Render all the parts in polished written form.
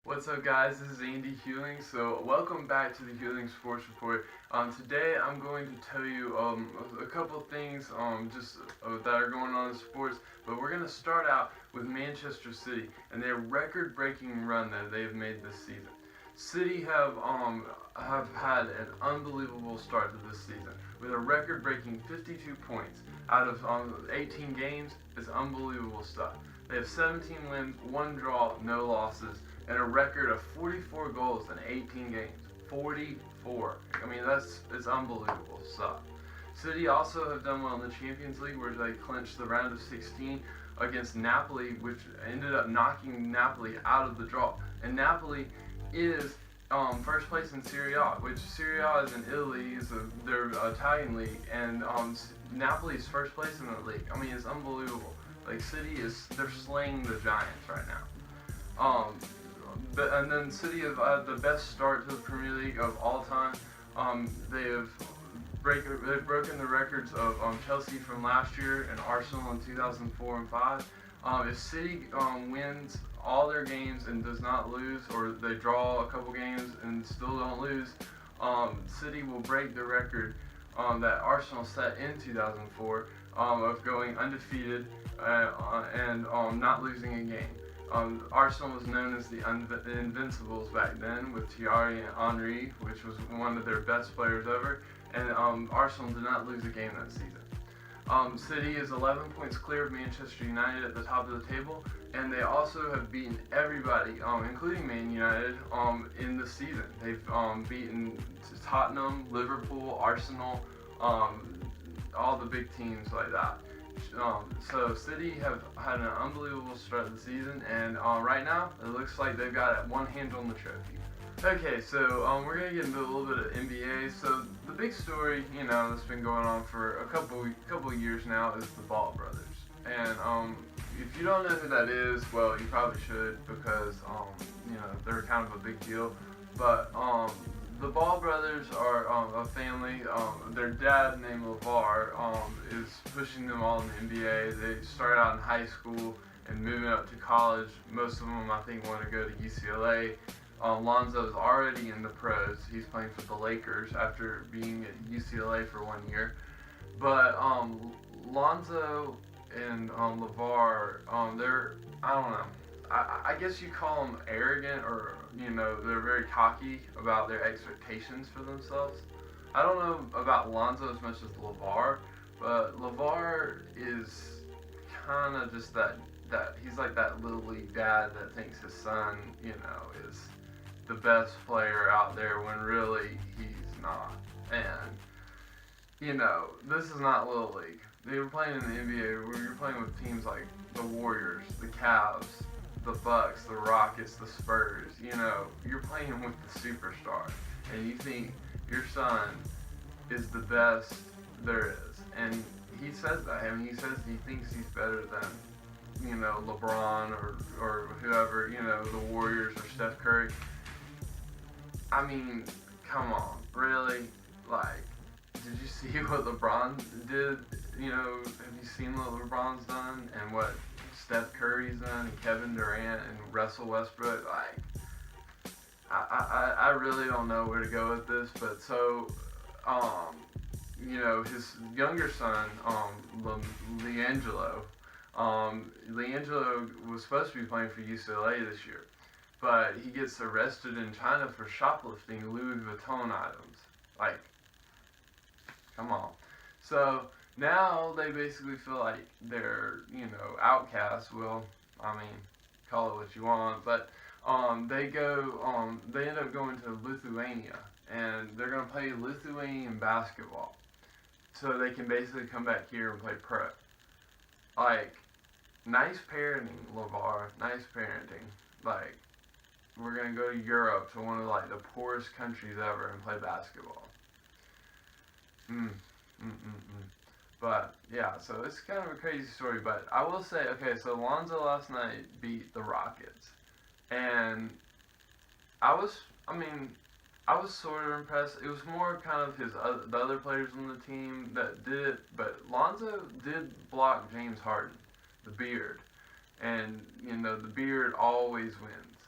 What's up, guys? This is Andy Huling. So welcome back to the Huling Sports Report. Today I'm going to tell you a couple things that are going on in sports, but we're going to start out with Manchester City and their record-breaking run that they've made this season. City have had an unbelievable start to this season with a record-breaking 52 points out of 18 games. It's unbelievable stuff. They have 17 wins, 1 draw, no losses, and a record of 44 goals in 18 games. 44. I mean, it's unbelievable stuff. City also have done well in the Champions League, where they clinched the round of 16 against Napoli, which ended up knocking Napoli out of the draw. And Napoli is first place in Serie A, which Serie A is in Italy, is their Italian league, and Napoli is first place in the league. I mean, it's unbelievable. Like, they're slaying the Giants right now. And then City have had the best start to the Premier League of all time. They've broken the records of Chelsea from last year and Arsenal in 2004 and 5. If City wins all their games and does not lose, or they draw a couple games and still don't lose, City will break the record that Arsenal set in 2004 of going undefeated and not losing a game. Arsenal was known as the Invincibles back then, with Thierry and Henry, which was one of their best players ever, and Arsenal did not lose a game that season. City is 11 points clear of Manchester United at the top of the table, and they also have beaten everybody, including Man United, in the season. They've beaten Tottenham, Liverpool, Arsenal, all the big teams like that. So City have had an unbelievable start of the season, and right now it looks like they've got one hand on the trophy. Okay, so we're gonna get into a little bit of NBA. So the big story, that's been going on for a couple years now is the Ball brothers. And if you don't know who that is, well, you probably should, because they're kind of a big deal. But the Ball brothers are a family. Their dad, named LeVar, is pushing them all in the NBA. They started out in high school and moving up to college. Most of them, I think, want to go to UCLA. Lonzo's already in the pros. He's playing for the Lakers after being at UCLA for 1 year. But Lonzo and LeVar, I don't know. I guess you call them arrogant, or they're very cocky about their expectations for themselves. I don't know about Lonzo as much as LeVar, but LeVar is kind of just that he's like that little league dad that thinks his son, is the best player out there when really he's not. And this is not little league. They were playing in the NBA where you're playing with teams like the Warriors, the Cavs, the Bucks, the Rockets, the Spurs. You're playing with the superstar, and you think your son is the best there is. And he says that. I mean, he says he thinks he's better than, LeBron or whoever, the Warriors or Steph Curry. I mean, come on, really? Like, did you see what LeBron did? Have you seen what LeBron's done and what Steph Curry's done, and Kevin Durant and Russell Westbrook? Like, I really don't know where to go with this, but so, his younger son, LiAngelo was supposed to be playing for UCLA this year, but he gets arrested in China for shoplifting Louis Vuitton items. Like, come on. So now they basically feel like they're, outcasts. Well, I mean, call it what you want, but they end up going to Lithuania, and they're going to play Lithuanian basketball, so they can basically come back here and play pro. Like, nice parenting, LeVar, nice parenting. Like, we're going to go to Europe, to one of, like, the poorest countries ever, and play basketball. But, yeah, so it's kind of a crazy story, but I will say, okay, so Lonzo last night beat the Rockets, and I was sort of impressed. It was more kind of the other players on the team that did it, but Lonzo did block James Harden, the Beard, and, the Beard always wins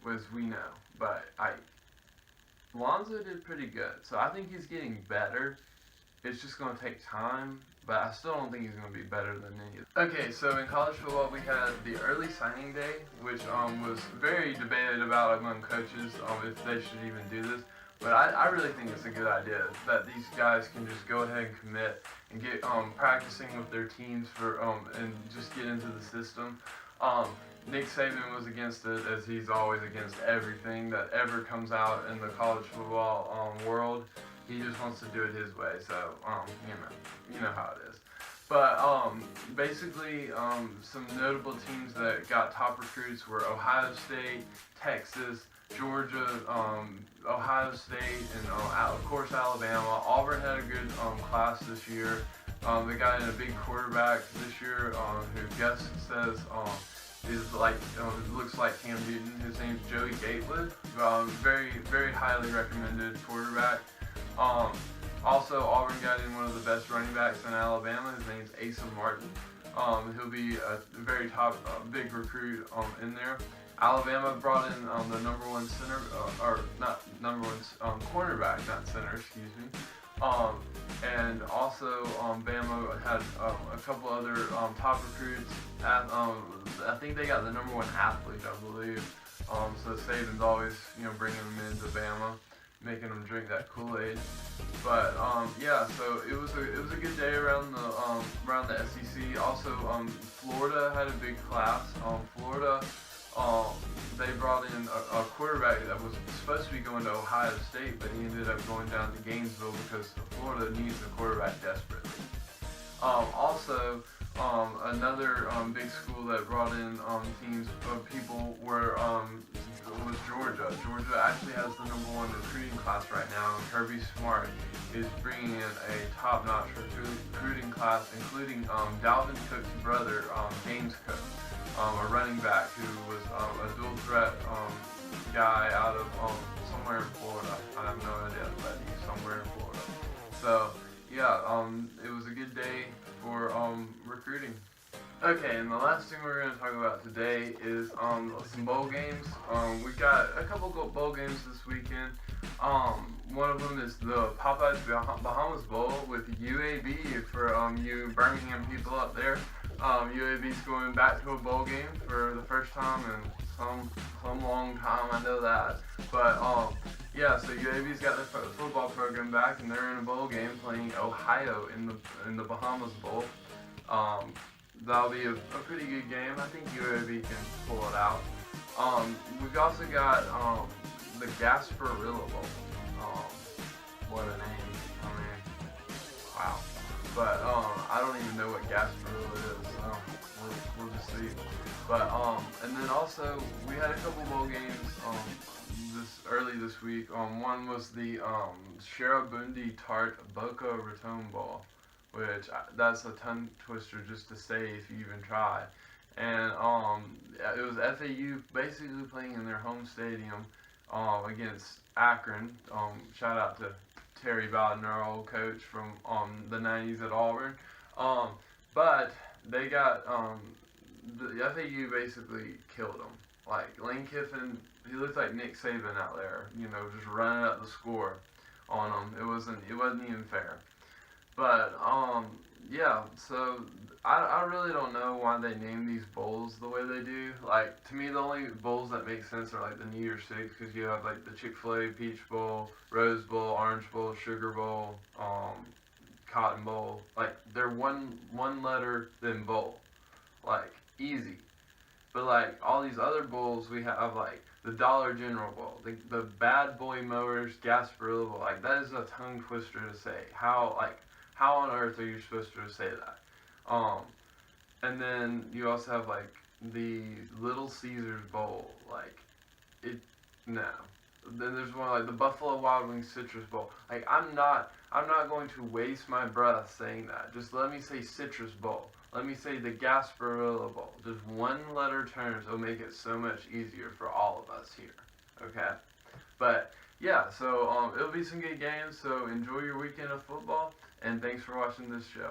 as we know. But Lonzo did pretty good, so I think he's getting better. It's just going to take time, but I still don't think he's going to be better than any of them. Okay, so in college football, we had the early signing day, which was very debated about among coaches if they should even do this. But I really think it's a good idea that these guys can just go ahead and commit and get practicing with their teams and just get into the system. Nick Saban was against it, as he's always against everything that ever comes out in the college football world. He just wants to do it his way, so you know how it is. But basically, some notable teams that got top recruits were Ohio State, Texas, Georgia, Ohio State, and of course Alabama. Auburn had a good class this year. They got in a big quarterback this year who Gus says is like looks like Cam Newton. His name's Joey Gatewood. Very, very highly recommended quarterback. Also, Auburn got in one of the best running backs in Alabama. His name's Asa Martin. He'll be a very top big recruit in there. Alabama brought in the number one center, or not number one cornerback, not center, excuse me. And also, Bama had a couple other top recruits. I think they got the number one athlete, I believe. So Saban's always, bringing them into Bama, making them drink that Kool-Aid. But yeah, so it was a good day around the SEC. Also, Florida had a big class. Florida. They brought in a quarterback that was supposed to be going to Ohio State, but he ended up going down to Gainesville because Florida needs a quarterback desperately. Also, another big school that brought in teams of people was Georgia. Georgia actually has the number one recruiting class right now, and Kirby Smart is bringing in a top-notch recruiting class, including Dalvin Cook's brother, James Cook. A running back who was a dual threat guy out of somewhere in Florida. I have no idea, but he's somewhere in Florida. So yeah, it was a good day for recruiting. Okay, and the last thing we're going to talk about today is some bowl games. We got a couple bowl games this weekend. One of them is the Popeyes Bahamas Bowl with UAB for you Birmingham people up there. UAB's going back to a bowl game for the first time in some long time, I know that. But yeah, so UAB's got their football program back, and they're in a bowl game playing Ohio in the Bahamas Bowl. That'll be a pretty good game. I think UAB can pull it out. We've also got the Gasparilla Bowl. What a name! I mean, wow. But I don't even know what Gasparilla is, so we'll just see. But and then also we had a couple bowl games early this week. One was the Sharabundi Tart Boca Raton Bowl, which that's a tongue twister just to say if you even try. And it was FAU basically playing in their home stadium against Akron. Shout out to Terry Bowden, our old coach from the 90s at Auburn. But they got, the FAU basically killed them. Like, Lane Kiffin, he looked like Nick Saban out there, just running up the score on them. It wasn't even fair. But, yeah, so I really don't know why they name these bowls the way they do. Like, to me, the only bowls that make sense are like the New Year's Six, because you have like the Chick-fil-A Peach Bowl, Rose Bowl, Orange Bowl, Sugar Bowl, Cotton Bowl. Like, they're one letter then bowl. Like, easy. But like all these other bowls, we have like the Dollar General Bowl, the Bad Boy Mowers Gasparilla Bowl. Like, that is a tongue twister to say. How on earth are you supposed to say that? And then you also have like the Little Caesars Bowl. No. Then there's one like the Buffalo Wild Wings Citrus Bowl. Like, I'm not going to waste my breath saying that. Just let me say Citrus Bowl. Let me say the Gasparilla Bowl. Just one letter terms will make it so much easier for all of us here. Okay? But yeah, so it'll be some good games. So enjoy your weekend of football, and thanks for watching this show.